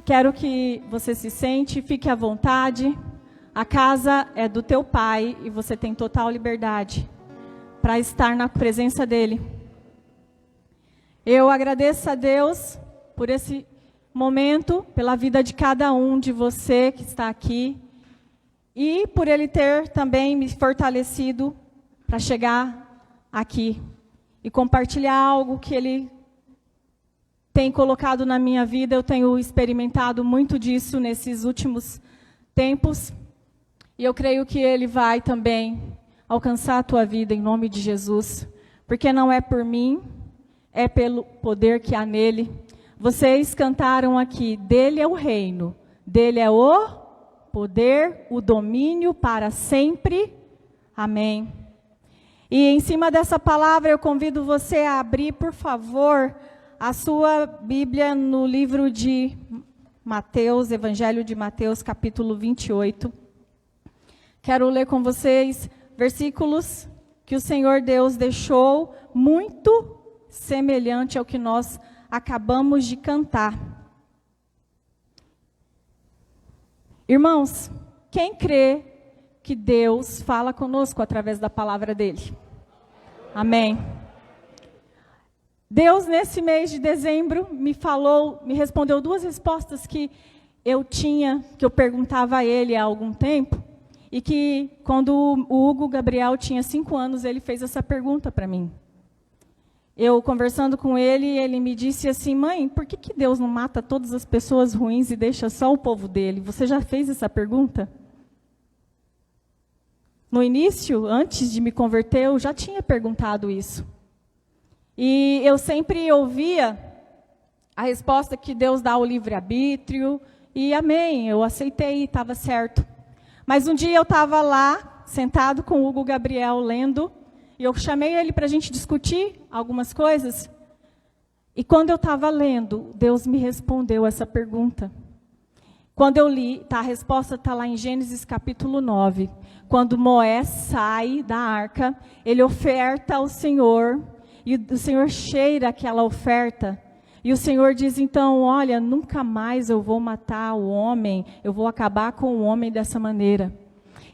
Quero que você se sente, fique à vontade. A casa é do teu Pai e você tem total liberdade para estar na presença dEle. Eu agradeço a Deus por esse momento, pela vida de cada um de você que está aqui e por Ele ter também me fortalecido para chegar aqui e compartilhar algo que Ele tem colocado na minha vida. Eu tenho experimentado muito disso nesses últimos tempos. E eu creio que Ele vai também alcançar a tua vida em nome de Jesus. Porque não é por mim, é pelo poder que há nele. Vocês cantaram aqui, dele é o reino, dele é o poder, o domínio para sempre. Amém. E em cima dessa palavra eu convido você a abrir, por favor, a sua Bíblia no livro de Mateus, Evangelho de Mateus, capítulo 28. Quero ler com vocês versículos que o Senhor Deus deixou muito semelhante ao que nós acabamos de cantar. Irmãos, quem crê que Deus fala conosco através da palavra dele? Amém. Deus, nesse mês de dezembro, me respondeu duas respostas que eu perguntava a ele há algum tempo, e que quando o Hugo Gabriel tinha 5 anos, ele fez essa pergunta para mim. Eu conversando com ele, ele me disse assim: mãe, por que Deus não mata todas as pessoas ruins e deixa só o povo dele? Você já fez essa pergunta? No início, antes de me converter, eu já tinha perguntado isso. E eu sempre ouvia a resposta que Deus dá o livre-arbítrio, e amém, eu aceitei, estava certo. Mas um dia eu estava lá, sentado com o Hugo Gabriel, lendo, e eu chamei ele para a gente discutir algumas coisas. E quando eu estava lendo, Deus me respondeu essa pergunta. Quando eu li, a resposta está lá em Gênesis capítulo 9. Quando Noé sai da arca, ele oferta ao Senhor, e o Senhor cheira aquela oferta. E o Senhor diz, então, olha, nunca mais eu vou matar o homem, eu vou acabar com o homem dessa maneira.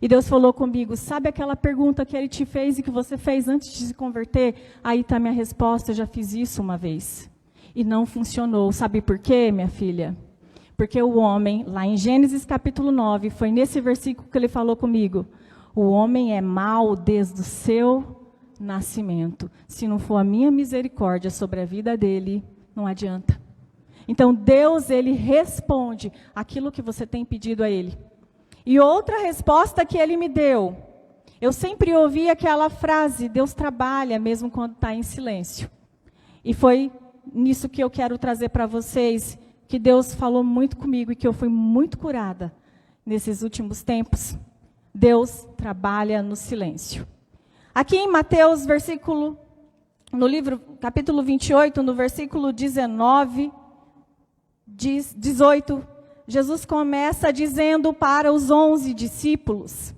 E Deus falou comigo, sabe aquela pergunta que Ele te fez e que você fez antes de se converter? Aí está a minha resposta, eu já fiz isso uma vez. E não funcionou. Sabe por quê, minha filha? Porque o homem, lá em Gênesis capítulo 9, foi nesse versículo que Ele falou comigo. O homem é mau desde o seu nascimento. Se não for a minha misericórdia sobre a vida dele, não adianta. Então Deus, Ele responde aquilo que você tem pedido a Ele. E outra resposta que Ele me deu, eu sempre ouvi aquela frase, Deus trabalha mesmo quando está em silêncio. E foi nisso que eu quero trazer para vocês, que Deus falou muito comigo e que eu fui muito curada nesses últimos tempos. Deus trabalha no silêncio. Aqui em Mateus, no livro, capítulo 28, no versículo 19, 18, Jesus começa dizendo para os 11 discípulos: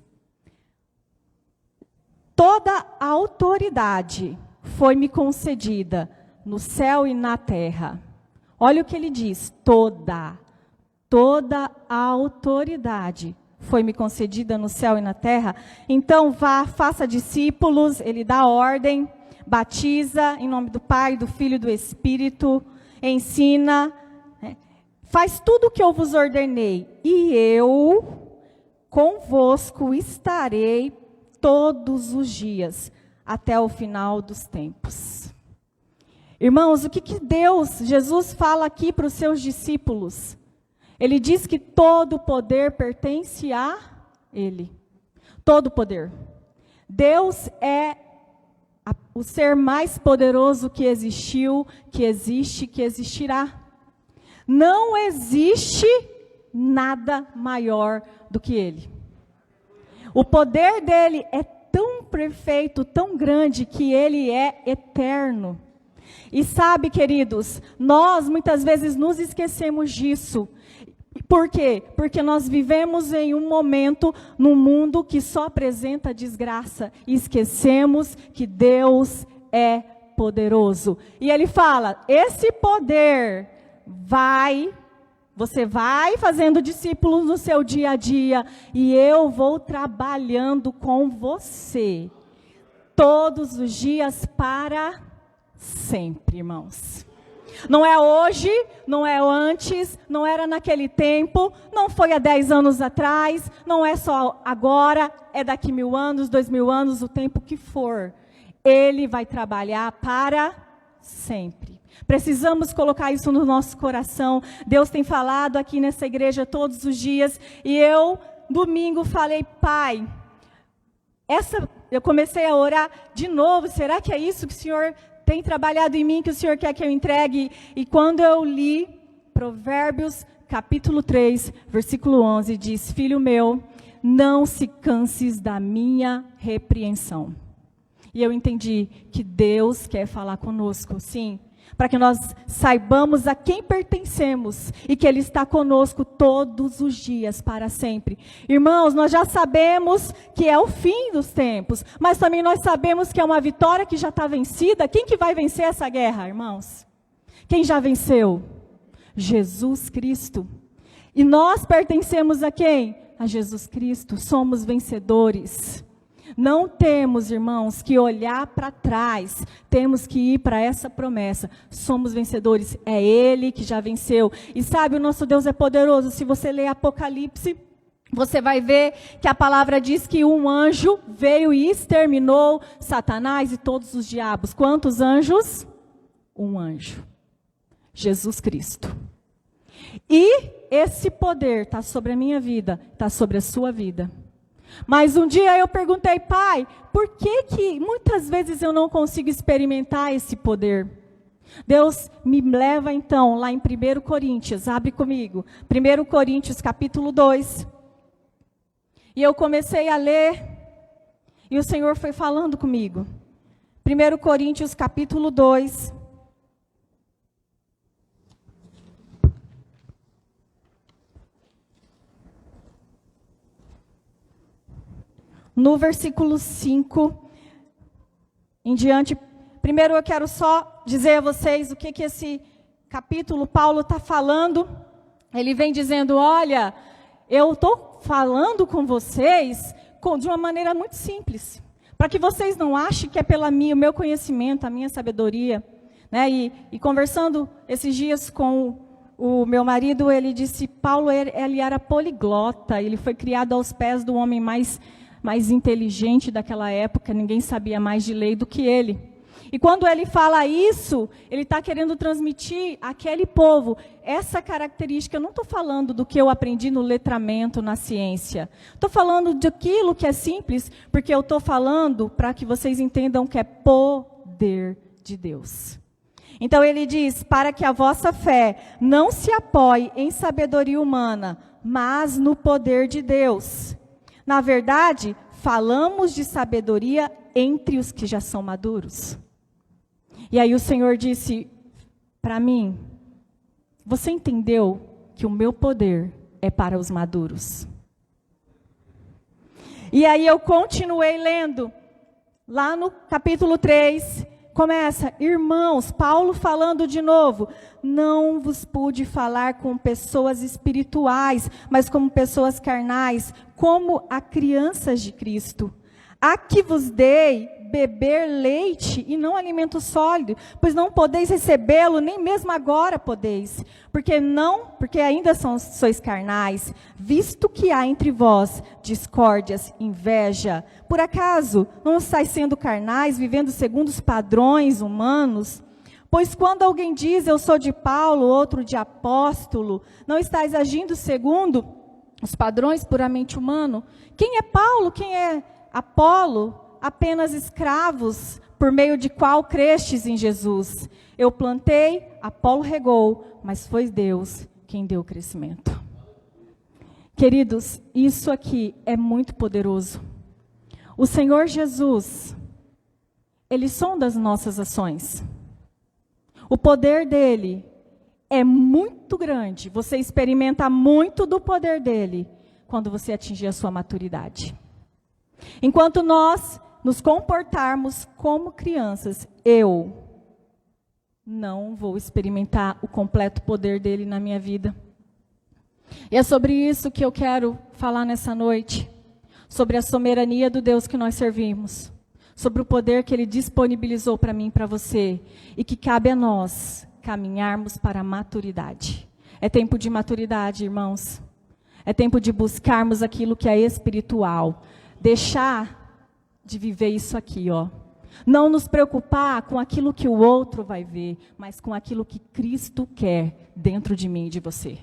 toda a autoridade foi-me concedida no céu e na terra. Olha o que ele diz, toda a autoridade foi-me concedida no céu e na terra. Então vá, faça discípulos, ele dá ordem, batiza em nome do Pai, do Filho e do Espírito, ensina, faz tudo o que eu vos ordenei, e eu convosco estarei todos os dias, até o final dos tempos. Irmãos, o que Jesus fala aqui para os seus discípulos? Ele diz que todo o poder pertence a Ele. Todo o poder. Deus é o ser mais poderoso que existiu, que existe, que existirá. Não existe nada maior do que Ele. O poder dele é tão perfeito, tão grande, que Ele é eterno. E sabe, queridos, nós muitas vezes nos esquecemos disso. Por quê? Porque nós vivemos em um momento, num mundo que só apresenta desgraça. E esquecemos que Deus é poderoso. E Ele fala, esse poder vai Você vai fazendo discípulos no seu dia a dia e eu vou trabalhando com você todos os dias para sempre, irmãos. Não é hoje, não é antes, não era naquele tempo, não foi há 10 anos atrás, não é só agora, é daqui 1000 anos, 2000 anos, o tempo que for. Ele vai trabalhar para sempre. Precisamos colocar isso no nosso coração. Deus tem falado aqui nessa igreja todos os dias. E eu, domingo, falei, Pai, eu comecei a orar de novo. Será que é isso que o Senhor tem trabalhado em mim, que o Senhor quer que eu entregue? E quando eu li Provérbios, capítulo 3, versículo 11, diz, Filho meu, não se canses da minha repreensão. E eu entendi que Deus quer falar conosco, sim, para que nós saibamos a quem pertencemos e que Ele está conosco todos os dias, para sempre. Irmãos, nós já sabemos que é o fim dos tempos, mas também nós sabemos que é uma vitória que já está vencida. Quem que vai vencer essa guerra, irmãos? Quem já venceu? Jesus Cristo. E nós pertencemos a quem? A Jesus Cristo, somos vencedores. Não temos, irmãos, que olhar para trás, temos que ir para essa promessa. Somos vencedores, é Ele que já venceu. E sabe, o nosso Deus é poderoso. Se você ler Apocalipse, você vai ver que a palavra diz que um anjo veio e exterminou Satanás e todos os diabos. Quantos anjos? Um anjo. Jesus Cristo. E esse poder está sobre a minha vida, está sobre a sua vida. Mas um dia eu perguntei, Pai, por que muitas vezes eu não consigo experimentar esse poder? Deus me leva então lá em 1 Coríntios, abre comigo, 1 Coríntios capítulo 2. E eu comecei a ler, e o Senhor foi falando comigo. 1 Coríntios capítulo 2. No versículo 5 em diante, primeiro eu quero só dizer a vocês o que esse capítulo Paulo está falando. Ele vem dizendo, olha, eu estou falando com vocês de uma maneira muito simples, para que vocês não achem que é pelo meu conhecimento, a minha sabedoria. Né? E conversando esses dias com o meu marido, ele disse, Paulo ele era poliglota, ele foi criado aos pés do homem mais inteligente daquela época, ninguém sabia mais de lei do que ele. E quando ele fala isso, ele está querendo transmitir àquele povo essa característica. Eu não estou falando do que eu aprendi no letramento, na ciência. Estou falando daquilo que é simples, porque eu estou falando para que vocês entendam que é poder de Deus. Então ele diz, para que a vossa fé não se apoie em sabedoria humana, mas no poder de Deus. Na verdade, falamos de sabedoria entre os que já são maduros. E aí o Senhor disse para mim, você entendeu que o meu poder é para os maduros? E aí eu continuei lendo, lá no capítulo 3, começa, irmãos, Paulo falando de novo, não vos pude falar com pessoas espirituais, mas como pessoas carnais, como a crianças de Cristo. A que vos dei beber leite e não alimento sólido, pois não podeis recebê-lo, nem mesmo agora podeis, porque ainda sois carnais, visto que há entre vós discórdias, inveja. Por acaso não estáis sendo carnais, vivendo segundo os padrões humanos? Pois quando alguém diz, eu sou de Paulo, outro de apóstolo, não estáis agindo segundo os padrões puramente humanos? Quem é Paulo? Quem é Apolo? Apenas escravos, por meio de qual crestes em Jesus. Eu plantei, Apolo regou, mas foi Deus quem deu o crescimento. Queridos, isso aqui é muito poderoso. O Senhor Jesus, Ele sonda as nossas ações. O poder dEle é muito grande. Você experimenta muito do poder dEle quando você atingir a sua maturidade. Enquanto nós nos comportarmos como crianças, eu não vou experimentar o completo poder dele na minha vida. E é sobre isso que eu quero falar nessa noite. Sobre a soberania do Deus que nós servimos. Sobre o poder que Ele disponibilizou para mim e para você. E que cabe a nós caminharmos para a maturidade. É tempo de maturidade, irmãos. É tempo de buscarmos aquilo que é espiritual. Deixar de viver isso aqui, ó. Não nos preocupar com aquilo que o outro vai ver, mas com aquilo que Cristo quer dentro de mim e de você.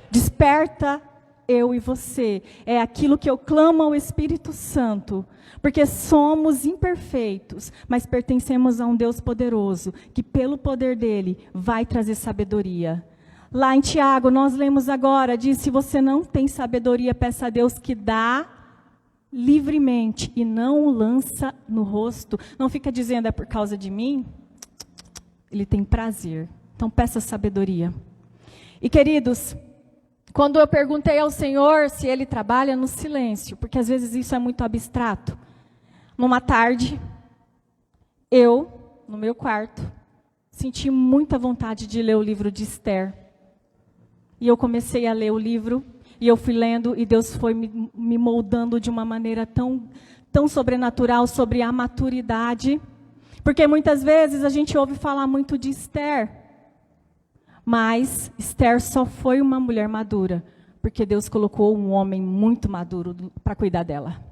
Desperta eu e você. É aquilo que eu clamo ao Espírito Santo. Porque somos imperfeitos, mas pertencemos a um Deus poderoso, que pelo poder dele vai trazer sabedoria. Lá em Tiago, nós lemos agora, diz, se você não tem sabedoria, peça a Deus que dá livremente e não o lança no rosto. Não fica dizendo, é por causa de mim. Ele tem prazer. Então peça sabedoria. E queridos, quando eu perguntei ao Senhor se Ele trabalha no silêncio, porque às vezes isso é muito abstrato. Numa tarde, eu, no meu quarto, senti muita vontade de ler o livro de Esther. E eu comecei a ler o livro, e eu fui lendo, e Deus foi me moldando de uma maneira tão sobrenatural sobre a maturidade. Porque muitas vezes a gente ouve falar muito de Esther. Mas Esther só foi uma mulher madura, porque Deus colocou um homem muito maduro para cuidar dela.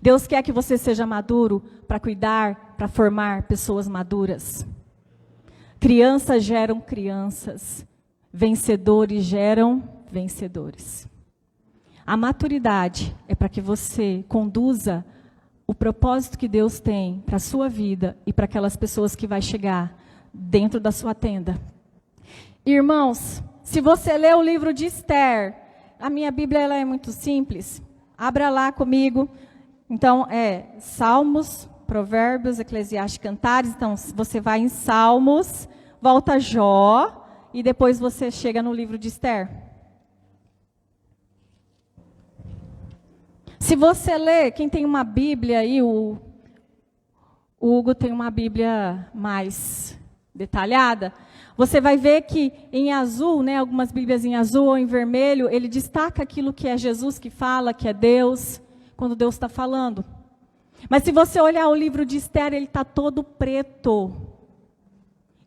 Deus quer que você seja maduro para cuidar, para formar pessoas maduras. Crianças geram crianças, vencedores geram vencedores. A maturidade é para que você conduza o propósito que Deus tem para a sua vida e para aquelas pessoas que vai chegar dentro da sua tenda. Irmãos, se você ler o livro de Esther, a minha Bíblia ela é muito simples. Abra lá comigo. Então, Salmos, Provérbios, Eclesiastes, Cantares. Então, você vai em Salmos, volta a Jó, e depois você chega no livro de Esther. Se você ler, quem tem uma Bíblia aí, o Hugo tem uma Bíblia mais detalhada, você vai ver que em azul, né, algumas Bíblias em azul ou em vermelho, ele destaca aquilo que é Jesus que fala, que é Deus, quando Deus está falando. Mas se você olhar o livro de Esther, ele está todo preto.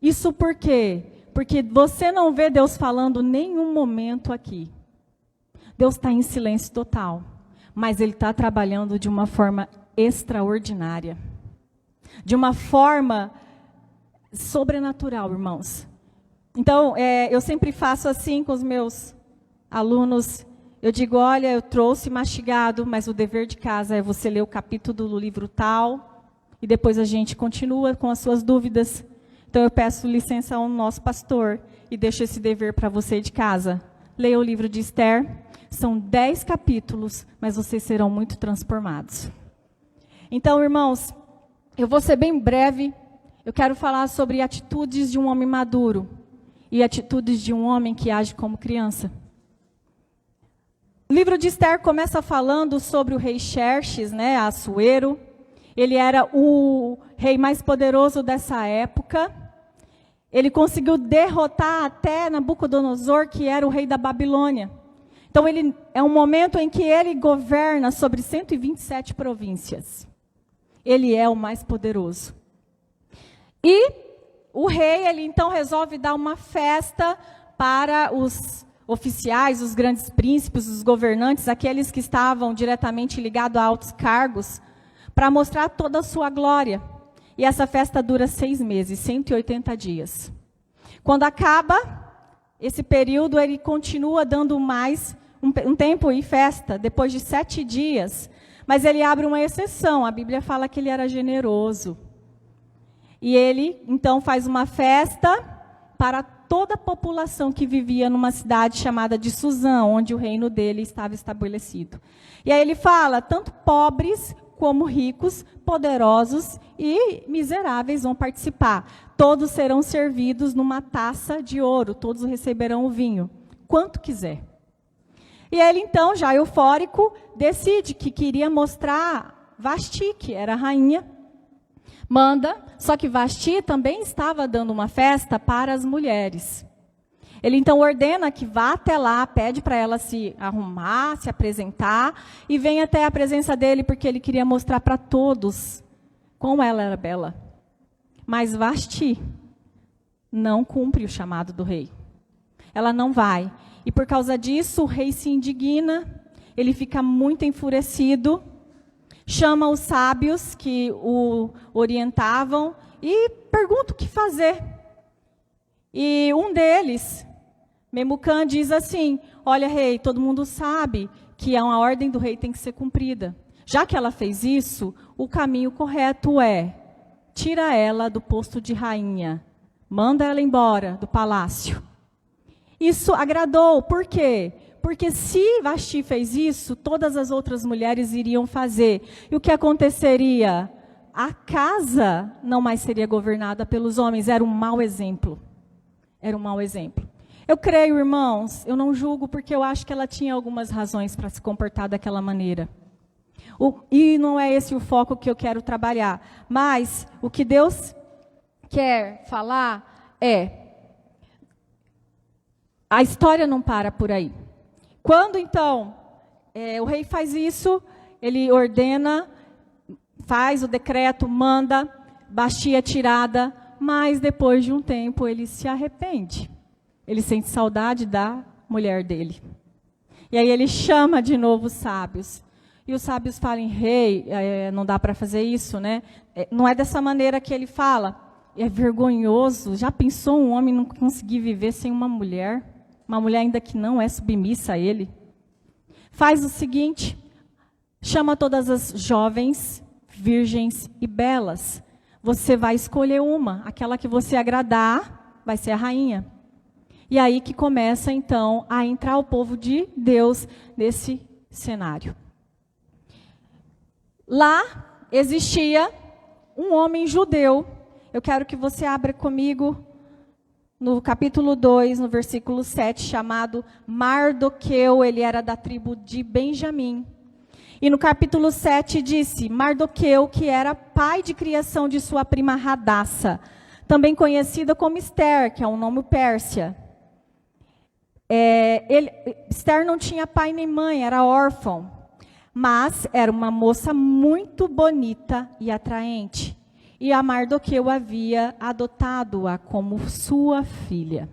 Isso por quê? Porque você não vê Deus falando em nenhum momento aqui. Deus está em silêncio total. Mas Ele está trabalhando de uma forma extraordinária. De uma forma sobrenatural, irmãos. Então, eu sempre faço assim com os meus alunos. Eu digo, olha, eu trouxe mastigado, mas o dever de casa é você ler o capítulo do livro tal, e depois a gente continua com as suas dúvidas. Então eu peço licença ao nosso pastor e deixo esse dever para você de casa. Leia o livro de Esther, são 10 capítulos, mas vocês serão muito transformados. Então, irmãos, eu vou ser bem breve, eu quero falar sobre atitudes de um homem maduro e atitudes de um homem que age como criança. O livro de Esther começa falando sobre o rei Xerxes, né, Assuero. Ele era o rei mais poderoso dessa época. Ele conseguiu derrotar até Nabucodonosor, que era o rei da Babilônia. Então, é um momento em que ele governa sobre 127 províncias. Ele é o mais poderoso. E o rei, ele então resolve dar uma festa para os oficiais, os grandes príncipes, os governantes, aqueles que estavam diretamente ligados a altos cargos, para mostrar toda a sua glória. E essa festa dura 6 meses, 180 dias. Quando acaba esse período, ele continua dando mais um tempo e festa, depois de 7 dias. Mas ele abre uma exceção, a Bíblia fala que ele era generoso. E ele, então, faz uma festa para toda a população que vivia numa cidade chamada de Suzã, onde o reino dele estava estabelecido. E aí ele fala, tanto pobres como ricos, poderosos e miseráveis vão participar. Todos serão servidos numa taça de ouro, todos receberão o vinho, quanto quiser. E ele então, já eufórico, decide que queria mostrar Vasti, que era a rainha, manda, só que Vasti também estava dando uma festa para as mulheres. Ele então ordena que vá até lá, pede para ela se arrumar, se apresentar, e vem até a presença dele, porque ele queria mostrar para todos como ela era bela. Mas Vasti não cumpre o chamado do rei. Ela não vai. E por causa disso, o rei se indigna, ele fica muito enfurecido, chama os sábios que o orientavam e pergunta o que fazer. E um deles, Memucã, diz assim: olha, rei, todo mundo sabe que uma ordem do rei tem que ser cumprida. Já que ela fez isso, o caminho correto é: tira ela do posto de rainha, manda ela embora do palácio. Isso agradou, por quê? Porque se Vasti fez isso, todas as outras mulheres iriam fazer. E o que aconteceria? A casa não mais seria governada pelos homens, era um mau exemplo. Era um mau exemplo. Eu creio, irmãos, eu não julgo porque eu acho que ela tinha algumas razões para se comportar daquela maneira. E não é esse o foco que eu quero trabalhar. Mas o que Deus quer falar é: a história não para por aí. Quando então o rei faz isso, ele ordena, faz o decreto, manda, Vasti é tirada, mas depois de um tempo ele se arrepende. Ele sente saudade da mulher dele. E aí ele chama de novo os sábios. E os sábios falam: rei, não dá para fazer isso, né? Não é dessa maneira que ele fala. É vergonhoso. Já pensou um homem não conseguir viver sem uma mulher? Uma mulher ainda que não é submissa a ele. Faz o seguinte: chama todas as jovens, virgens e belas. Você vai escolher uma. Aquela que você agradar vai ser a rainha. E aí que começa, então, a entrar o povo de Deus nesse cenário. Lá existia um homem judeu. Eu quero que você abra comigo no capítulo 2, no versículo 7, chamado Mardoqueu. Ele era da tribo de Benjamim. E no capítulo 7 disse: Mardoqueu, que era pai de criação de sua prima Radassa, também conhecida como Ester, que é um nome pérsia. Ester não tinha pai nem mãe, era órfão, mas era uma moça muito bonita e atraente. E a Mardoqueu havia adotado-a como sua filha.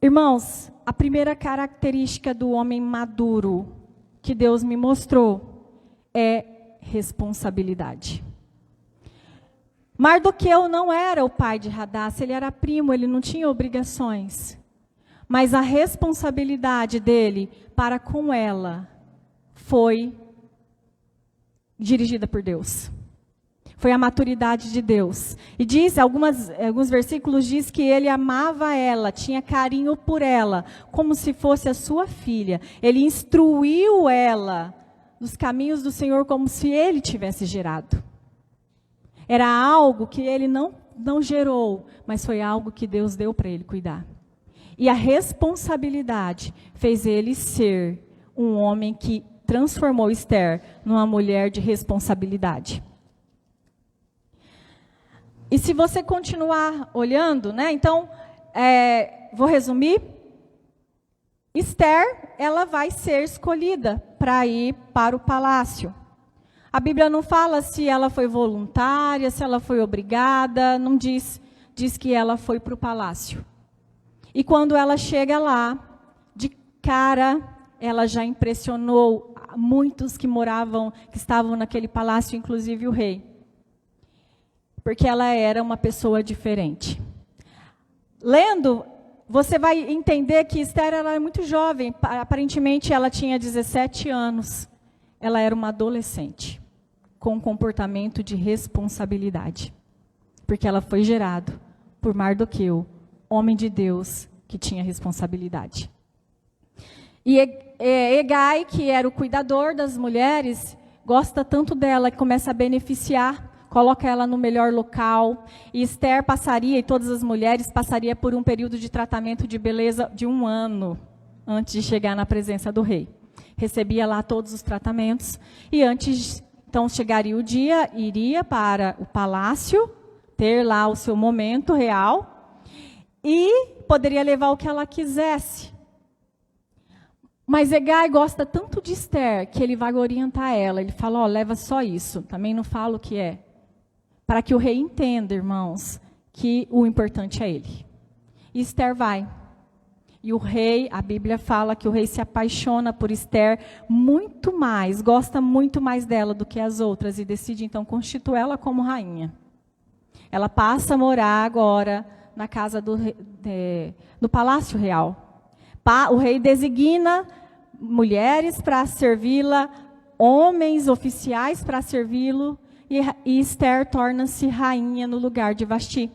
Irmãos, a primeira característica do homem maduro que Deus me mostrou é responsabilidade. Mardoqueu não era o pai de Radassa, ele era primo, ele não tinha obrigações. Mas a responsabilidade dele para com ela foi dirigida por Deus. Foi a maturidade de Deus. E diz, alguns versículos diz que ele amava ela, tinha carinho por ela, como se fosse a sua filha. Ele instruiu ela nos caminhos do Senhor como se ele tivesse gerado. Era algo que ele não gerou, mas foi algo que Deus deu para ele cuidar. E a responsabilidade fez ele ser um homem que transformou Ester numa mulher de responsabilidade. E se você continuar olhando, né? Então, vou resumir. Ester, ela vai ser escolhida para ir para o palácio. A Bíblia não fala se ela foi voluntária, se ela foi obrigada, não diz. Diz que ela foi para o palácio. E quando ela chega lá, de cara, ela já impressionou muitos que estavam naquele palácio, inclusive o rei. Porque ela era uma pessoa diferente. Lendo, você vai entender que Ester era muito jovem. Aparentemente, ela tinha 17 anos. Ela era uma adolescente, com um comportamento de responsabilidade. Porque ela foi gerada por Mardoqueu, homem de Deus que tinha responsabilidade. E Hegai, que era o cuidador das mulheres, gosta tanto dela que começa a beneficiar, coloca ela no melhor local. E Ester e todas as mulheres passariam por um período de tratamento de beleza de 1 ano, antes de chegar na presença do rei. Recebia lá todos os tratamentos, e então chegaria o dia, iria para o palácio, ter lá o seu momento real. e poderia levar o que ela quisesse. Mas Hegai gosta tanto de Esther que ele vai orientar ela. Ele fala, leva só isso. Também não fala o que é. Para que o rei entenda, irmãos, que o importante é ele. E Esther vai. E o rei, a Bíblia fala que o rei se apaixona por Esther muito mais, gosta muito mais dela do que as outras e decide então constituí-la como rainha. Ela passa a morar agora na casa no Palácio Real. O rei designa mulheres para servi-la, homens oficiais para servi-lo, e Esther torna-se rainha no lugar de Vasti.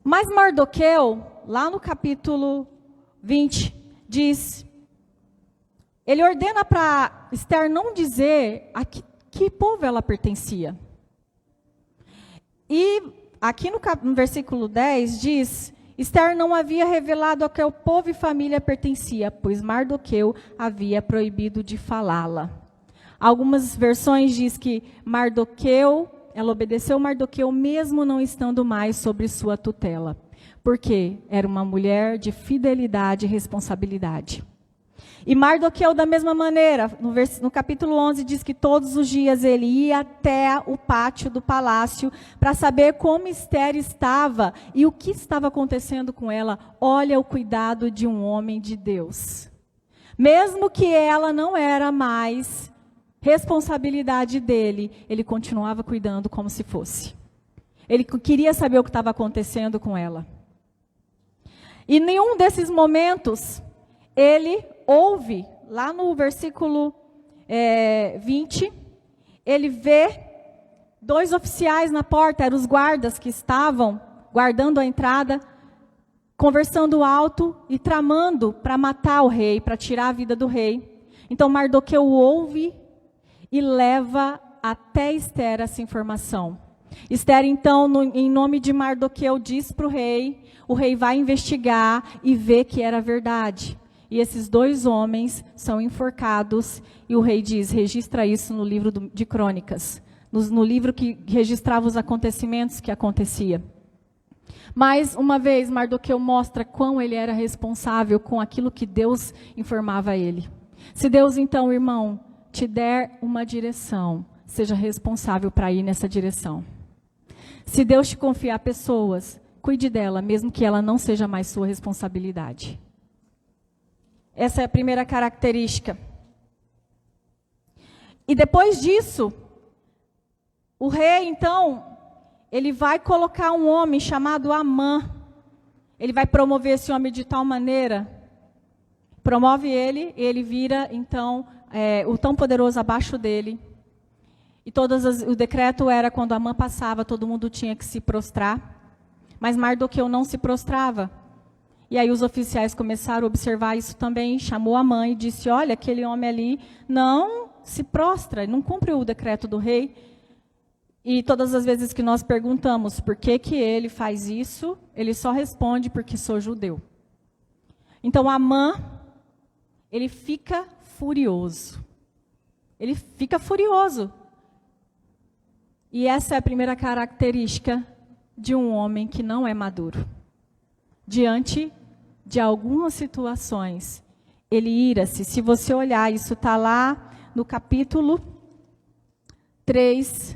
Mas Mardoqueu, lá no capítulo 20, diz, ele ordena para Esther não dizer a que povo ela pertencia. E aqui no versículo 10 diz, Esther não havia revelado a que povo e família pertencia, pois Mardoqueu havia proibido de falá-la. Algumas versões diz que ela obedeceu Mardoqueu mesmo não estando mais sobre sua tutela, porque era uma mulher de fidelidade e responsabilidade. E Mardoqueu, da mesma maneira, no capítulo 11, diz que todos os dias ele ia até o pátio do palácio para saber como Esther estava e o que estava acontecendo com ela. Olha o cuidado de um homem de Deus. Mesmo que ela não era mais responsabilidade dele, ele continuava cuidando como se fosse. Ele queria saber o que estava acontecendo com ela. E em nenhum desses momentos, ele ouve, lá no versículo 20, ele vê 2 oficiais na porta, eram os guardas que estavam guardando a entrada, conversando alto e tramando para matar o rei, para tirar a vida do rei. Então Mardoqueu ouve e leva até Esther essa informação. Esther, então, em nome de Mardoqueu, diz para o rei vai investigar e vê que era verdade. E esses 2 homens são enforcados, e o rei diz, registra isso no livro de Crônicas, no livro que registrava os acontecimentos que acontecia. Mais uma vez, Mardoqueu mostra quão ele era responsável com aquilo que Deus informava a ele. Se Deus, então, irmão, te der uma direção, seja responsável para ir nessa direção. Se Deus te confiar pessoas, cuide dela, mesmo que ela não seja mais sua responsabilidade. Essa é a primeira característica. E depois disso, o rei, então, ele vai colocar um homem chamado Amã. Ele vai promover esse homem de tal maneira, promove ele vira, então, o tão poderoso abaixo dele. E o decreto era, quando Amã passava, todo mundo tinha que se prostrar. Mas Mardoqueu não se prostrava. E aí os oficiais começaram a observar isso também, chamou Amã e disse, olha, aquele homem ali não se prostra, não cumpre o decreto do rei. E todas as vezes que nós perguntamos por que ele faz isso, ele só responde, porque sou judeu. Então Amã, ele fica furioso. Ele fica furioso. E essa é a primeira característica de um homem que não é maduro. Diante de algumas situações, ele ira-se. Se você olhar, isso está lá no capítulo 3,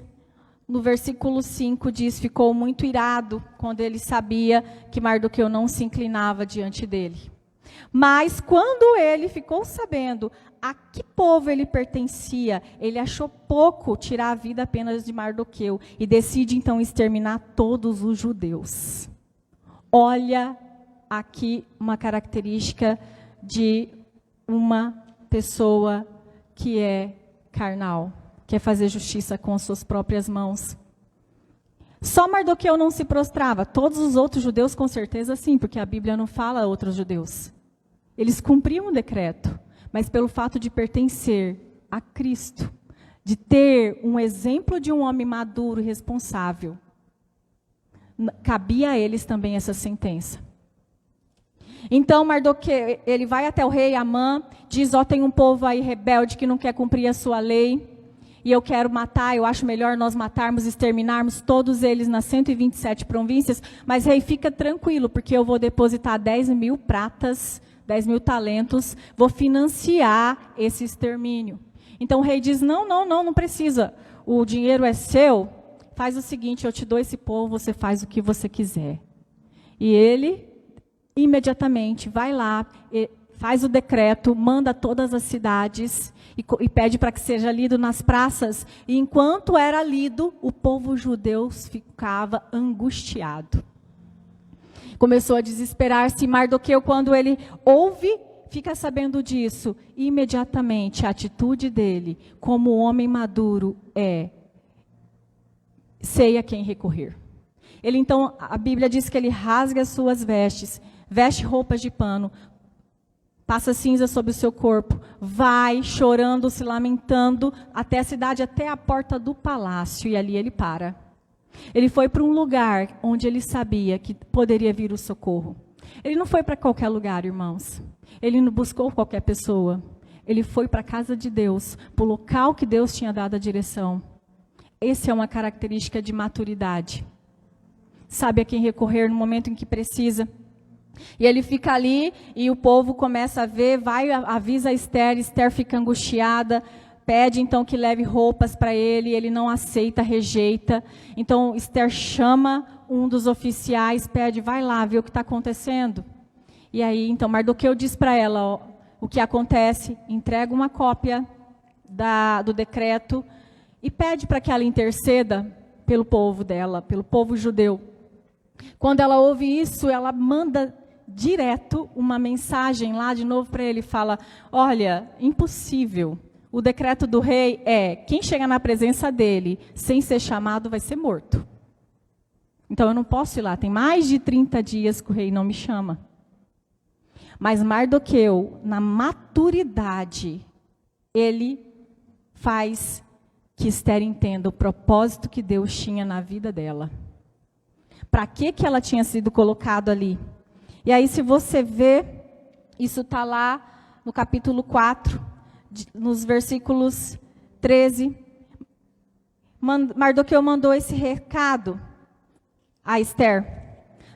no versículo 5, diz, ficou muito irado quando ele sabia que Mardoqueu não se inclinava diante dele. Mas quando ele ficou sabendo a que povo ele pertencia, ele achou pouco tirar a vida apenas de Mardoqueu e decide então exterminar todos os judeus. Olha aqui uma característica de uma pessoa que é carnal, quer fazer justiça com as suas próprias mãos. Só Mardoqueu não se prostrava, todos os outros judeus com certeza sim, porque a Bíblia não fala a outros judeus. Eles cumpriam o decreto, mas pelo fato de pertencer a Cristo, de ter um exemplo de um homem maduro e responsável, cabia a eles também essa sentença. Então Mardoqueu, ele vai até o rei Amã, diz, tem um povo aí rebelde que não quer cumprir a sua lei. e eu quero matar, eu acho melhor nós matarmos, exterminarmos todos eles nas 127 províncias, mas rei, fica tranquilo, porque eu vou depositar 10.000 pratas, 10.000 talentos, vou financiar esse extermínio. Então o rei diz, não precisa, o dinheiro é seu, faz o seguinte, eu te dou esse povo, você faz o que você quiser. E ele, imediatamente, vai lá, faz o decreto, manda todas as cidades e pede para que seja lido nas praças. E enquanto era lido, o povo judeu ficava angustiado. Começou a desesperar-se. Mardoqueu, quando ele ouve, fica sabendo disso. Imediatamente, a atitude dele, como homem maduro, sei a quem recorrer. Ele então, a Bíblia diz que ele rasga as suas vestes, veste roupas de pano, passa cinza sobre o seu corpo, vai chorando, se lamentando, até a cidade, até a porta do palácio, e ali ele para. Ele foi para um lugar onde ele sabia que poderia vir o socorro. Ele não foi para qualquer lugar, irmãos. Ele não buscou qualquer pessoa. Ele foi para a casa de Deus, para o local que Deus tinha dado a direção. Essa é uma característica de maturidade. Sabe a quem recorrer no momento em que precisa. E ele fica ali e o povo começa a ver, vai, avisa a Esther, Esther fica angustiada, pede então que leve roupas para ele não aceita, rejeita. Então Esther chama um dos oficiais, pede, vai lá ver o que está acontecendo. E aí então Mardoqueu diz para ela o que acontece, entrega uma cópia do decreto e pede para que ela interceda pelo povo dela, pelo povo judeu. Quando ela ouve isso, ela manda direto uma mensagem lá de novo para ele, fala, olha, impossível, o decreto do rei quem chega na presença dele sem ser chamado vai ser morto. Então eu não posso ir lá, tem mais de 30 dias que o rei não me chama. Mas Mardoqueu, na maturidade, ele faz que Esther entenda o propósito que Deus tinha na vida dela. Para que ela tinha sido colocada ali? E aí, se você vê, isso está lá no capítulo 4, nos versículos 13. Mardoqueu mandou esse recado a Esther.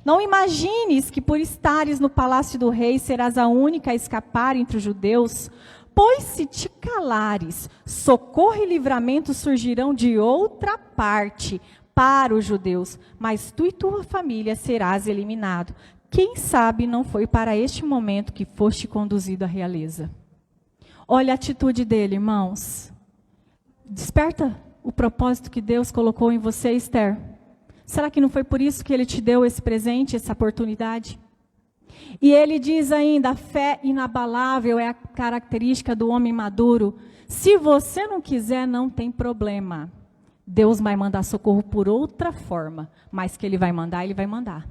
Não imagines que por estares no palácio do rei serás a única a escapar entre os judeus, pois se te calares, socorro e livramento surgirão de outra parte para os judeus, mas tu e tua família serás eliminado. Quem sabe não foi para este momento que foste conduzido à realeza. Olha a atitude dele, irmãos. Desperta o propósito que Deus colocou em você, Esther. Será que não foi por isso que ele te deu esse presente, essa oportunidade? E ele diz ainda, a fé inabalável é a característica do homem maduro. Se você não quiser, não tem problema. Deus vai mandar socorro por outra forma, mas que ele vai mandar, ele vai mandar.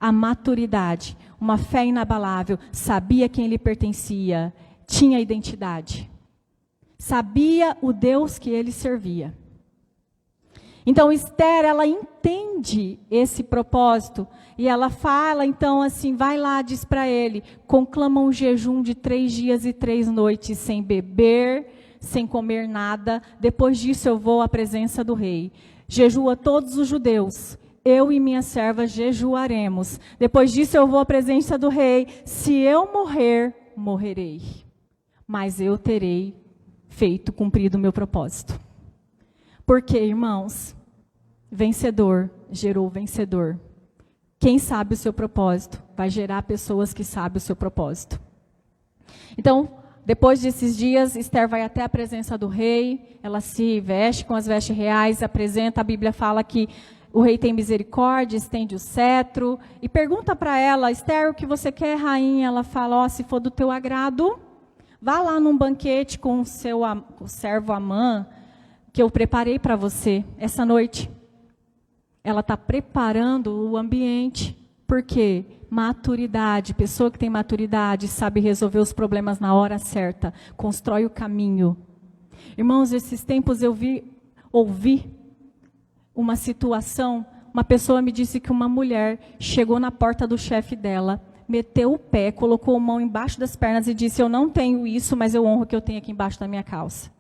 A maturidade, uma fé inabalável, sabia quem lhe pertencia, tinha identidade. Sabia o Deus que ele servia. Então Esther, ela entende esse propósito e ela fala, então assim, vai lá, diz para ele, conclama um jejum de 3 dias e 3 noites sem beber, sem comer nada. Depois disso eu vou à presença do rei. Jejua todos os judeus. Eu e minha serva jejuaremos. Depois disso eu vou à presença do rei. Se eu morrer, morrerei. Mas eu terei cumprido o meu propósito. Porque, irmãos, vencedor gerou vencedor. Quem sabe o seu propósito vai gerar pessoas que sabem o seu propósito. Então, depois desses dias, Esther vai até a presença do rei, ela se veste com as vestes reais, apresenta, a Bíblia fala que o rei tem misericórdia, estende o cetro, e pergunta para ela, Esther, o que você quer, rainha? Ela fala, se for do teu agrado, vá lá num banquete com o seu servo Amã, que eu preparei para você essa noite. Ela está preparando o ambiente, porque maturidade, pessoa que tem maturidade, sabe resolver os problemas na hora certa, constrói o caminho. Irmãos, esses tempos eu ouvi uma situação, uma pessoa me disse que uma mulher chegou na porta do chefe dela, meteu o pé, colocou a mão embaixo das pernas e disse, eu não tenho isso, mas eu honro o que eu tenho aqui embaixo da minha calça.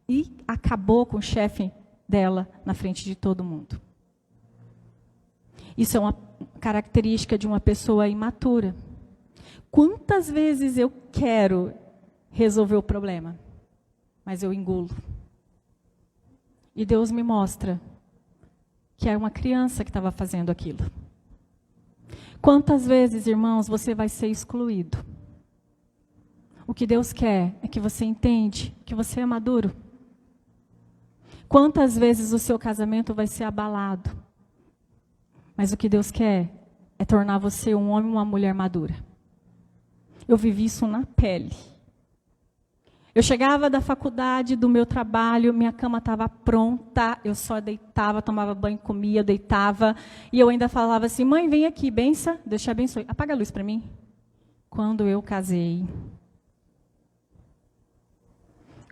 e acabou com o chefe dela na frente de todo mundo. Isso é uma característica de uma pessoa imatura. Quantas vezes eu quero resolver o problema, mas eu engulo. E Deus me mostra que é uma criança que estava fazendo aquilo. Quantas vezes, irmãos, você vai ser excluído? O que Deus quer é que você entende que você é maduro. Quantas vezes o seu casamento vai ser abalado? Mas o que Deus quer é tornar você um homem e uma mulher madura. Eu vivi isso na pele. Eu chegava da faculdade, do meu trabalho, minha cama estava pronta, eu só deitava, tomava banho, comia, deitava, e eu ainda falava assim, mãe, vem aqui, bença, Deus te abençoe. Apaga a luz para mim. Quando eu casei,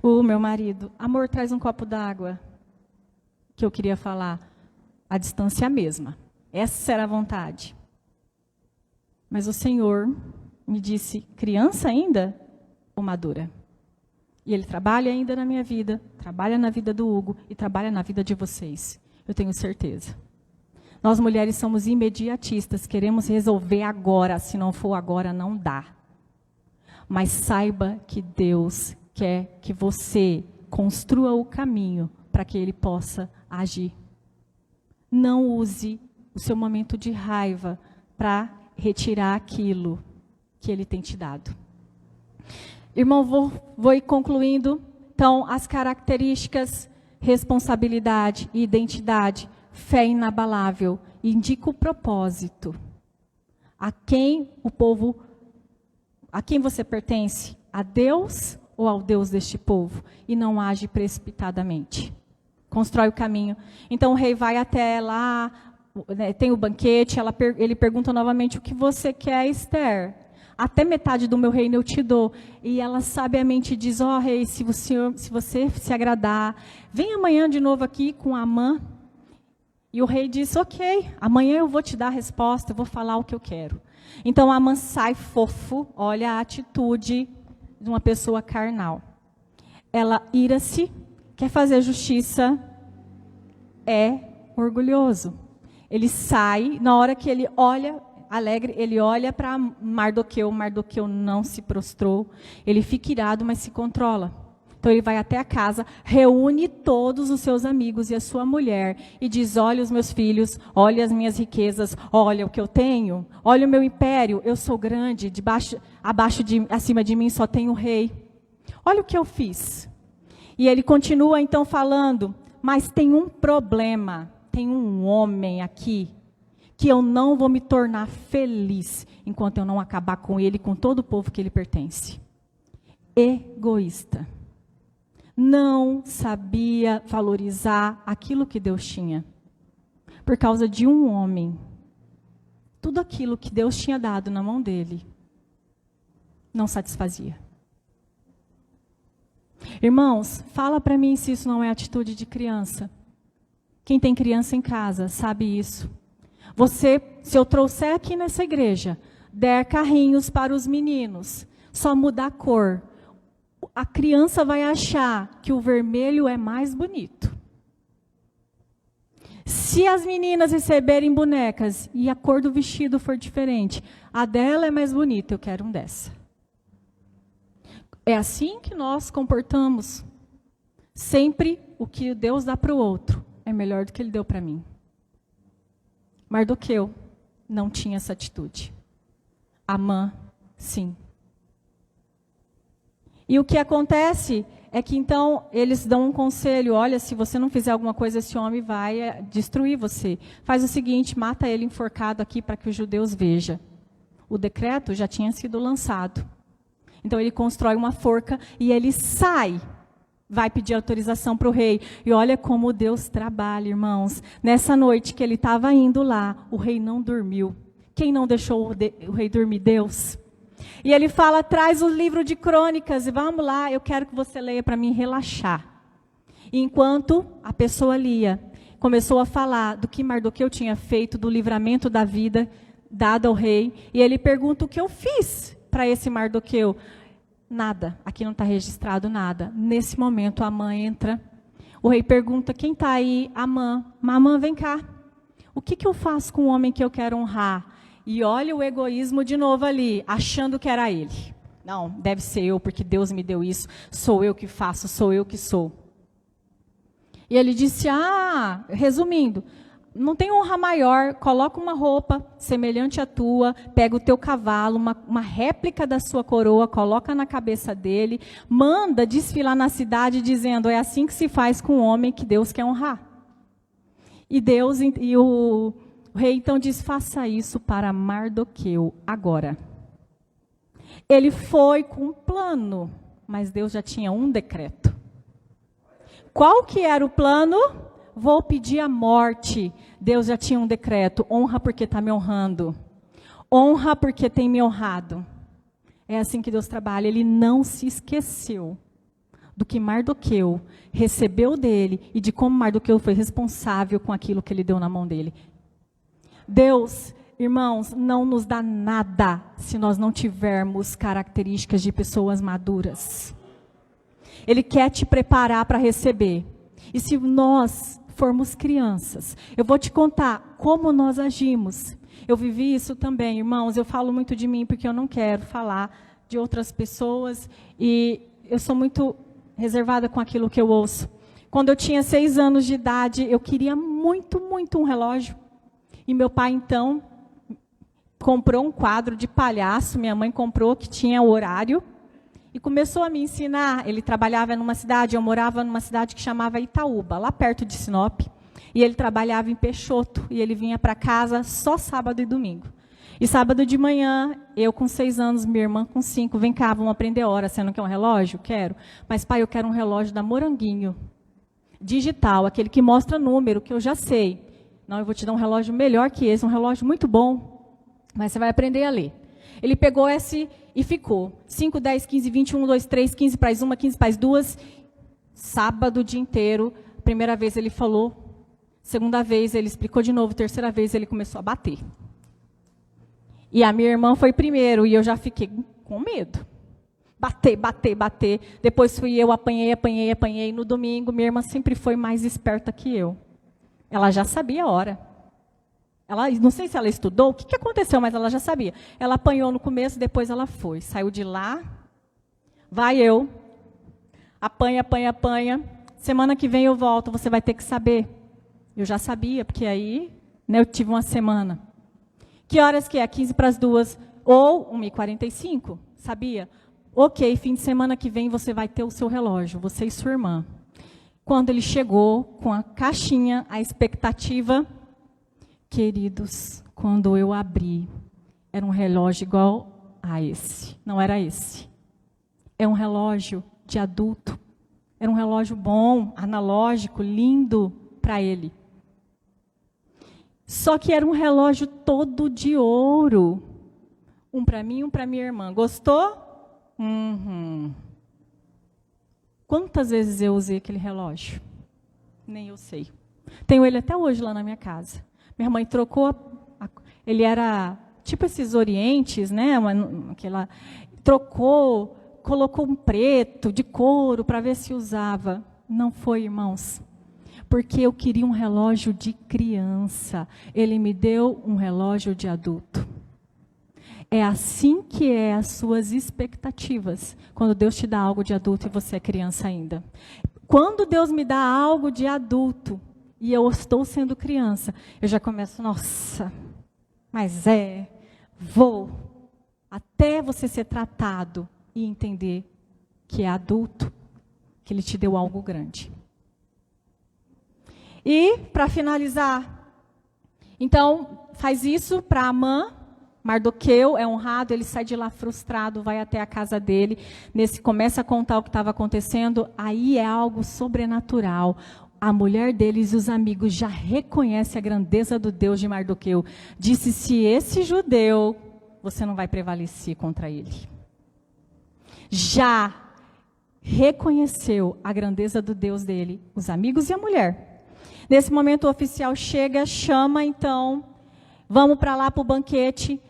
o meu marido, amor, traz um copo d'água, que eu queria falar, a distância é a mesma. Essa era a vontade. Mas o Senhor me disse, criança ainda ou madura? E Ele trabalha ainda na minha vida, trabalha na vida do Hugo e trabalha na vida de vocês. Eu tenho certeza. Nós mulheres somos imediatistas, queremos resolver agora, se não for agora não dá. Mas saiba que Deus quer que você construa o caminho para que Ele possa agir. Não use o seu momento de raiva para retirar aquilo que Ele tem te dado. Irmão, vou ir concluindo. Então, as características, responsabilidade e identidade, fé inabalável, indica o propósito. A quem você pertence? A Deus ou ao Deus deste povo? E não age precipitadamente. Constrói o caminho. Então, o rei vai até lá, tem o banquete, ele pergunta novamente, o que você quer, Esther? Até metade do meu reino eu te dou. E ela sabiamente diz, rei, se você se agradar, vem amanhã de novo aqui com Amã. E o rei diz, ok, amanhã eu vou te dar a resposta, eu vou falar o que eu quero. Então Amã sai fofo, olha a atitude de uma pessoa carnal. Ela ira-se, quer fazer justiça, é orgulhoso. Ele sai, na hora que ele olha alegre, ele olha para Mardoqueu não se prostrou, ele fica irado, mas se controla. Então ele vai até a casa, reúne todos os seus amigos e a sua mulher e diz, olha os meus filhos, olha as minhas riquezas, olha o que eu tenho, olha o meu império, eu sou grande, acima de mim só tem o rei. Olha o que eu fiz. E ele continua então falando, mas tem um problema, tem um homem aqui, que eu não vou me tornar feliz enquanto eu não acabar com ele e com todo o povo que ele pertence. Egoísta. Não sabia valorizar aquilo que Deus tinha. Por causa de um homem. Tudo aquilo que Deus tinha dado na mão dele não satisfazia. Irmãos, fala para mim se isso não é atitude de criança. Quem tem criança em casa sabe isso. Se eu trouxer aqui nessa igreja, der carrinhos para os meninos, só mudar a cor, a criança vai achar que o vermelho é mais bonito. Se as meninas receberem bonecas e a cor do vestido for diferente, a dela é mais bonita, eu quero um dessa. É assim que nós comportamos. Sempre o que Deus dá para o outro é melhor do que Ele deu para mim. Mardoqueu não tinha essa atitude. Amã, sim. E o que acontece é que então eles dão um conselho, olha, se você não fizer alguma coisa, esse homem vai destruir você. Faz o seguinte, mata ele enforcado aqui para que os judeus vejam. O decreto já tinha sido lançado. Então ele constrói uma forca e ele sai. Vai pedir autorização para o rei. E olha como Deus trabalha, irmãos. Nessa noite que ele estava indo lá, o rei não dormiu. Quem não deixou o rei dormir? Deus. E ele fala, traz o livro de crônicas e vamos lá, eu quero que você leia para mim relaxar. E enquanto a pessoa lia, começou a falar do que Mardoqueu tinha feito, do livramento da vida dado ao rei. E ele pergunta o que eu fiz para esse Mardoqueu. Nada, aqui não está registrado nada. Nesse momento, a Amã entra. O rei pergunta, quem está aí? Amã. Amã, vem cá. O que eu faço com o homem que eu quero honrar? E olha o egoísmo de novo ali, achando que era ele. Não, deve ser eu, porque Deus me deu isso. Sou eu que faço, sou eu que sou. E ele disse, resumindo, não tem honra maior, coloca uma roupa semelhante à tua, pega o teu cavalo, uma réplica da sua coroa, coloca na cabeça dele, manda desfilar na cidade dizendo, é assim que se faz com o homem que Deus quer honrar. E o rei então diz, faça isso para Mardoqueu agora. Ele foi com um plano, mas Deus já tinha um decreto. Qual que era o plano? Vou pedir a morte. Deus já tinha um decreto. Honra porque está me honrando. Honra porque tem me honrado. É assim que Deus trabalha. Ele não se esqueceu do que Mardoqueu recebeu dele e de como Mardoqueu foi responsável com aquilo que ele deu na mão dele. Deus, irmãos, não nos dá nada se nós não tivermos características de pessoas maduras. Ele quer te preparar para receber. E se nós formos crianças, eu vou te contar como nós agimos. Eu vivi isso também, irmãos. Eu falo muito de mim porque eu não quero falar de outras pessoas. E eu sou muito reservada com aquilo que eu ouço. Quando eu tinha 6 anos de idade, eu queria muito, muito um relógio. E meu pai, então, comprou um quadro de palhaço. Minha mãe comprou, que tinha o horário. E começou a me ensinar. Ele trabalhava numa cidade, eu morava numa cidade que chamava Itaúba, lá perto de Sinop. E ele trabalhava em Peixoto. E ele vinha para casa só sábado e domingo. E sábado de manhã, eu com 6 anos, minha irmã com 5, vem cá, vamos aprender hora. Você não quer um relógio? Quero. Mas pai, eu quero um relógio da Moranguinho. Digital, aquele que mostra número, que eu já sei. Não, eu vou te dar um relógio melhor que esse, um relógio muito bom. Mas você vai aprender a ler. Ele pegou esse e ficou. 5, 10, 15, 20, 1, 2, 3, 15 para as 1, 15 para as 2. Sábado o dia inteiro. Primeira vez ele falou. Segunda vez ele explicou de novo. Terceira vez ele começou a bater. E a minha irmã foi primeiro. E eu já fiquei com medo. Bater, bater, bater. Depois fui eu, apanhei. No domingo, minha irmã sempre foi mais esperta que eu. Ela já sabia a hora. Ela, não sei se ela estudou, o que aconteceu, mas ela já sabia. Ela apanhou no começo, depois ela foi. Saiu de lá, vai eu, apanha. Semana que vem eu volto, você vai ter que saber. Eu já sabia, porque aí eu tive uma semana. Que horas que é? 15 para as 2, ou 1h45, sabia? Ok, fim de semana que vem você vai ter o seu relógio, você e sua irmã. Quando ele chegou com a caixinha, a expectativa... Queridos, quando eu abri, era um relógio igual a esse. Não era esse. É um relógio de adulto. Era um relógio bom, analógico, lindo para ele. Só que era um relógio todo de ouro. Um para mim, um para minha irmã. Gostou? Quantas vezes eu usei aquele relógio? Nem eu sei. Tenho ele até hoje lá na minha casa. Minha mãe trocou, ele era tipo esses orientes, né? Trocou, colocou um preto de couro para ver se usava. Não foi, irmãos. Porque eu queria um relógio de criança. Ele me deu um relógio de adulto. É assim que é as suas expectativas. Quando Deus te dá algo de adulto e você é criança ainda. Quando Deus me dá algo de adulto, e eu estou sendo criança, eu já começo, nossa, mas vou, até você ser tratado e entender que é adulto, que ele te deu algo grande. E, para finalizar, então, faz isso para Amã, Mardoqueu é honrado, ele sai de lá frustrado, vai até a casa dele, começa a contar o que estava acontecendo, aí é algo sobrenatural. A mulher deles e os amigos já reconhecem a grandeza do Deus de Mardoqueu. Disse, se esse judeu, você não vai prevalecer contra ele. Já reconheceu a grandeza do Deus dele, os amigos e a mulher. Nesse momento o oficial chega, chama então, vamos para lá para o banquete.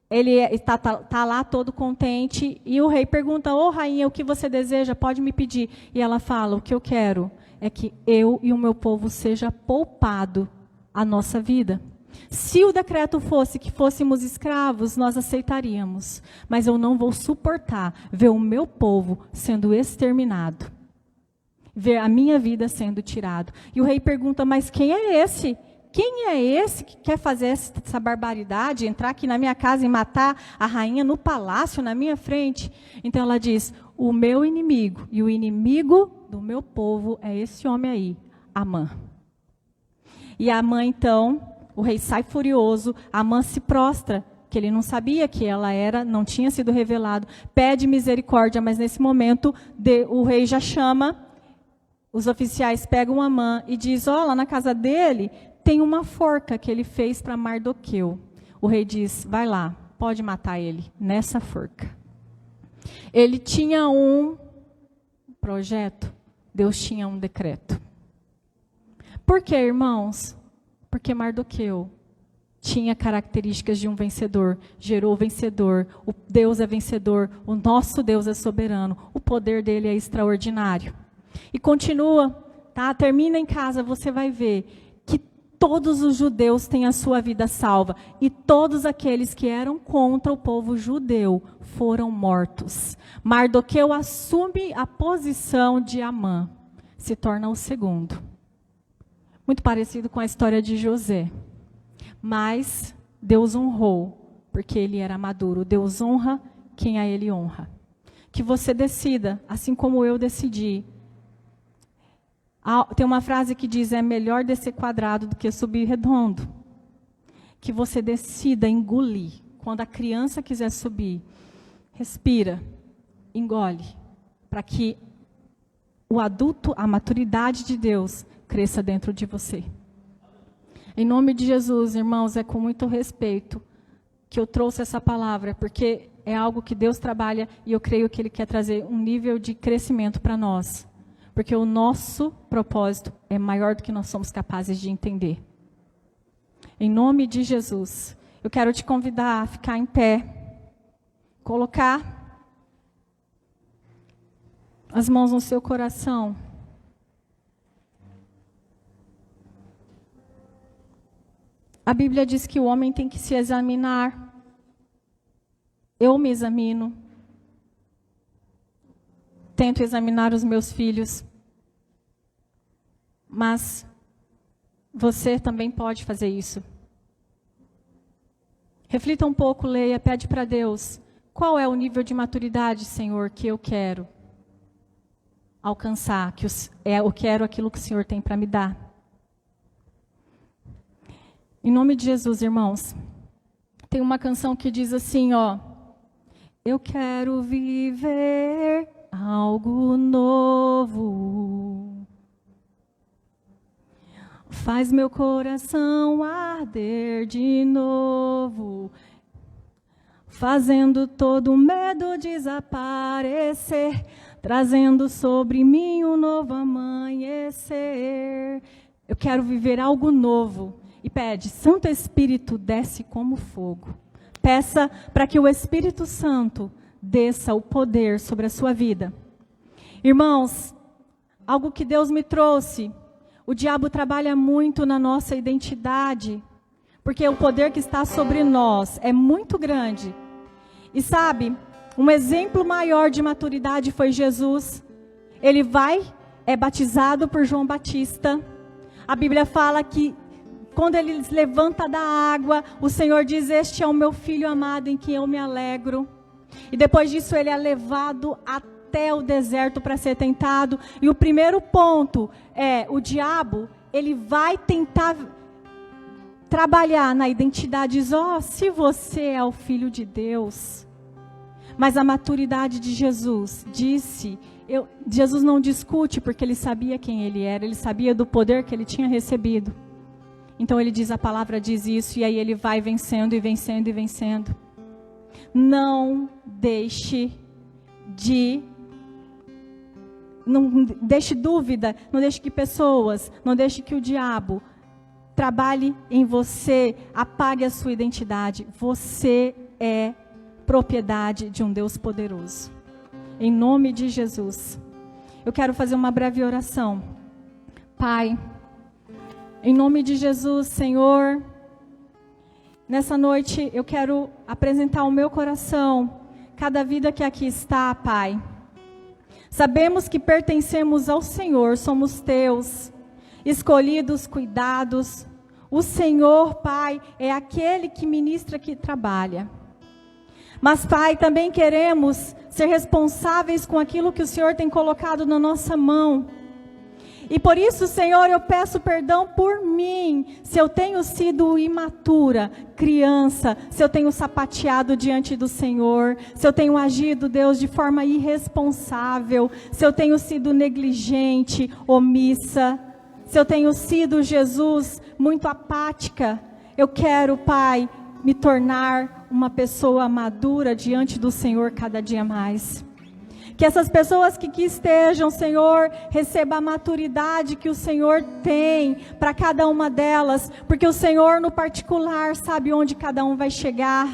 ele está lá todo contente, e o rei pergunta: ô rainha, o que você deseja? Pode me pedir. E ela fala: o que eu quero é que eu e o meu povo seja poupado a nossa vida. Se o decreto fosse que fôssemos escravos, nós aceitaríamos. Mas eu não vou suportar ver o meu povo sendo exterminado. Ver a minha vida sendo tirado. E o rei pergunta: mas quem é esse? Quem é esse que quer fazer essa barbaridade, entrar aqui na minha casa e matar a rainha no palácio, na minha frente? Então ela diz: o meu inimigo e o inimigo do meu povo é esse homem aí, Amã. E Amã, então, o rei sai furioso, Amã se prostra, que ele não sabia que ela era, não tinha sido revelado, pede misericórdia, mas nesse momento o rei já chama, os oficiais pegam Amã e diz: ó, lá na casa dele tem uma forca que ele fez para Mardoqueu. O rei diz: vai lá, pode matar ele nessa forca. Ele tinha um projeto, Deus tinha um decreto. Por quê, irmãos? Porque Mardoqueu tinha características de um vencedor, gerou vencedor, o Deus é vencedor, o nosso Deus é soberano, o poder dele é extraordinário. E continua, tá? Termina em casa, você vai ver que todos os judeus têm a sua vida salva, e todos aqueles que eram contra o povo judeu foram mortos. Mardoqueu assume a posição de Amã, se torna o segundo. Muito parecido com a história de José. Mas Deus honrou, porque ele era maduro. Deus honra quem a ele honra. Que você decida, assim como eu decidi. Tem uma frase que diz: é melhor descer quadrado do que subir redondo. Que você decida engolir. Quando a criança quiser subir, respira, engole, para que o adulto, a maturidade de Deus, cresça dentro de você. Em nome de Jesus, irmãos, é com muito respeito que eu trouxe essa palavra, porque é algo que Deus trabalha e eu creio que Ele quer trazer um nível de crescimento para nós. Porque o nosso propósito é maior do que nós somos capazes de entender. Em nome de Jesus, eu quero te convidar a ficar em pé, colocar as mãos no seu coração. A Bíblia diz que o homem tem que se examinar. Eu me examino. Tento examinar os meus filhos. Mas você também pode fazer isso. Reflita um pouco, leia, pede para Deus: qual é o nível de maturidade, Senhor, que eu quero alcançar? Eu quero aquilo que o Senhor tem para me dar. Em nome de Jesus, irmãos, tem uma canção que diz assim, ó: eu quero viver algo novo, faz meu coração arder de novo, fazendo todo o medo desaparecer, trazendo sobre mim um novo amanhecer. Eu quero viver algo novo. E pede: Santo Espírito, desce como fogo. Peça para que o Espírito Santo desça o poder sobre a sua vida. Irmãos, algo que Deus me trouxe: o diabo trabalha muito na nossa identidade, porque o poder que está sobre nós é muito grande. E sabe, um exemplo maior de maturidade foi Jesus. Ele é batizado por João Batista. A Bíblia fala que quando ele se levanta da água, o Senhor diz: este é o meu filho amado em quem eu me alegro. E depois disso ele é levado até o deserto para ser tentado. E o primeiro ponto é: o diabo, ele vai tentar trabalhar na identidade. Se você é o filho de Deus. Mas a maturidade de Jesus disse... Jesus não discute, porque ele sabia quem ele era. Ele sabia do poder que ele tinha recebido. Então ele diz, a palavra diz isso, e aí ele vai vencendo e vencendo e vencendo. Não deixe dúvida, não deixe que pessoas, não deixe que o diabo trabalhe em você, apague a sua identidade. Você é propriedade de um Deus poderoso. Em nome de Jesus. Eu quero fazer uma breve oração. Pai, em nome de Jesus, Senhor, nessa noite eu quero apresentar o meu coração, cada vida que aqui está, Pai. Sabemos que pertencemos ao Senhor, somos teus, escolhidos, cuidados. O Senhor, Pai, é aquele que ministra, que trabalha. Mas, Pai, também queremos ser responsáveis com aquilo que o Senhor tem colocado na nossa mão. E por isso, Senhor, eu peço perdão por mim, se eu tenho sido imatura, criança, se eu tenho sapateado diante do Senhor, se eu tenho agido, Deus, de forma irresponsável, se eu tenho sido negligente, omissa, se eu tenho sido, Jesus, muito apática. Eu quero, Pai, me tornar uma pessoa madura diante do Senhor cada dia mais. Que essas pessoas que aqui estejam, Senhor, recebam a maturidade que o Senhor tem para cada uma delas, porque o Senhor no particular sabe onde cada um vai chegar.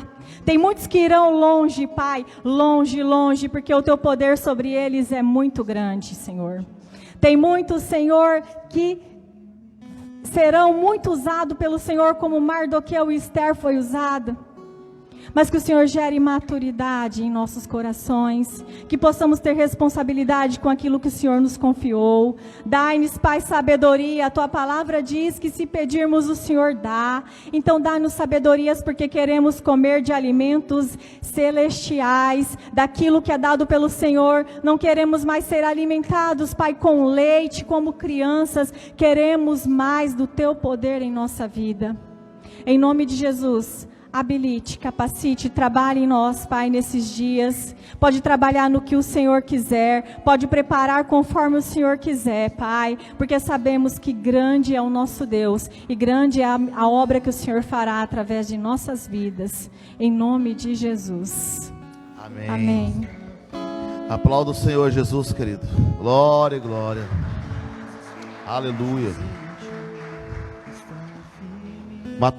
Tem muitos que irão longe, Pai, longe, longe, porque o Teu poder sobre eles é muito grande, Senhor. Tem muitos, Senhor, que serão muito usados pelo Senhor, como Mardoqueu e Esther foi usado. Mas que o Senhor gere maturidade em nossos corações, que possamos ter responsabilidade com aquilo que o Senhor nos confiou. Dai-nos, Pai, sabedoria. A Tua palavra diz que se pedirmos, o Senhor dá. Então dá-nos sabedorias, porque queremos comer de alimentos celestiais, daquilo que é dado pelo Senhor. Não queremos mais ser alimentados, Pai, com leite, como crianças. Queremos mais do Teu poder em nossa vida. Em nome de Jesus, habilite, capacite, trabalhe em nós, Pai, nesses dias. Pode trabalhar no que o Senhor quiser, pode preparar conforme o Senhor quiser, Pai, porque sabemos que grande é o nosso Deus e grande é a obra que o Senhor fará através de nossas vidas. Em nome de Jesus. Amém. Amém. Aplauda o Senhor Jesus, querido. Glória, glória. Aleluia. Maturidade.